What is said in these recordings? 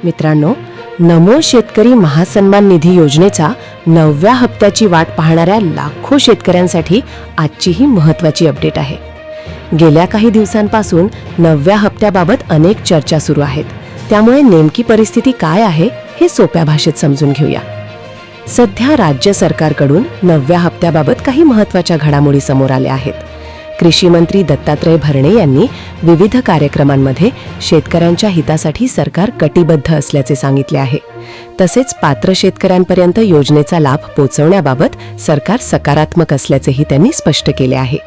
मित्रांनो, नमो शेतकरी महासन्मान निधी योजनेचा 9व्या हप्त्याची वाट पाहणाऱ्या लाखो शेतकऱ्यांसाठी आजची ही महत्त्वाची अपडेट आहे. गेल्या काही दिवसांपासून 9व्या हप्त्याबाबत अनेक चर्चा सुरू आहेत. त्यामुळे नेमकी परिस्थिती काय आहे हे सोप्या भाषेत समजून घेऊया. सध्या राज्य सरकारकडून 9व्या हप्त्याबाबत काही महत्त्वाच्या घडामोडी समोर आल्या आहेत. कृषी मंत्री दत्तात्रय भरणे यांनी विविध कार्यक्रमांमध्ये शेतकऱ्यांच्या हितासाठी सरकार कटिबद्ध असल्याचे सांगितले आहे. तसेच पात्र शेतकऱ्यांपर्यंत योजनेचा लाभ पोहोचवण्याबाबत सरकार सकारात्मक असल्याचेही त्यांनी स्पष्ट केले आहे.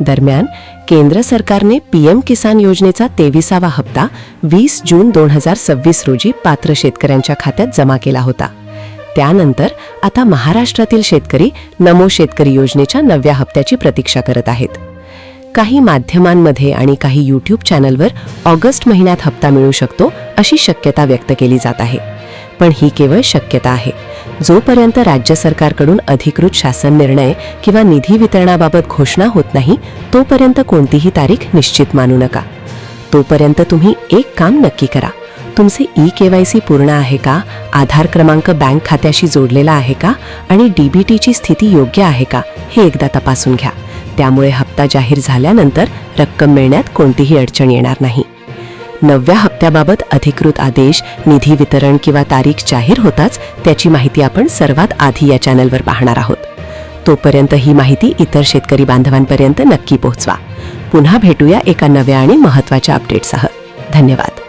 दरम्यान केंद्र सरकारने पीएम किसान योजनेचा 23वा हप्ता 20 जून 2026 रोजी पात्र शेतकऱ्यांच्या खात्यात जमा केला होता. त्यानंतर आता महाराष्ट्रातील शेतकरी नमो शेतकरी योजनेच्या 9व्या हप्त्याची प्रतीक्षा करत आहेत. काही माध्यमांमध्ये आणि काही यूट्यूब चॅनलवर ऑगस्ट महिन्यात हप्ता मिळू शकतो अशी शक्यता व्यक्त केली जात आहे. पण ही केवळ शक्यता आहे. जोपर्यंत राज्य सरकारकडून अधिकृत शासन निर्णय किंवा निधी वितरणाबाबत घोषणा होत नाही, तोपर्यंत कोणतीही तारीख निश्चित मानू नका. तोपर्यंत तुम्ही एक काम नक्की करा. तुमचे ई-केवायसी पूर्ण आहे का, आधार क्रमांक बँक खात्याशी जोडलेला आहे का आणि डीबीटीची स्थिती योग्य आहे का हे एकदा तपासून घ्या. त्यामुळे हप्ता जाहीर झाल्यानंतर रक्कम मिळण्यात कोणतीही अडचण येणार नाही. 9व्या हप्त्याबाबत अधिकृत आदेश, निधी वितरण किंवा तारीख जाहीर होताच त्याची माहिती आपण सर्वात आधी या चॅनलवर पाहणार आहोत. तोपर्यंत ही माहिती इतर शेतकरी बांधवांपर्यंत नक्की पोहोचवा. पुन्हा भेटूया एका नव्या आणि महत्त्वाच्या अपडेटसह. धन्यवाद.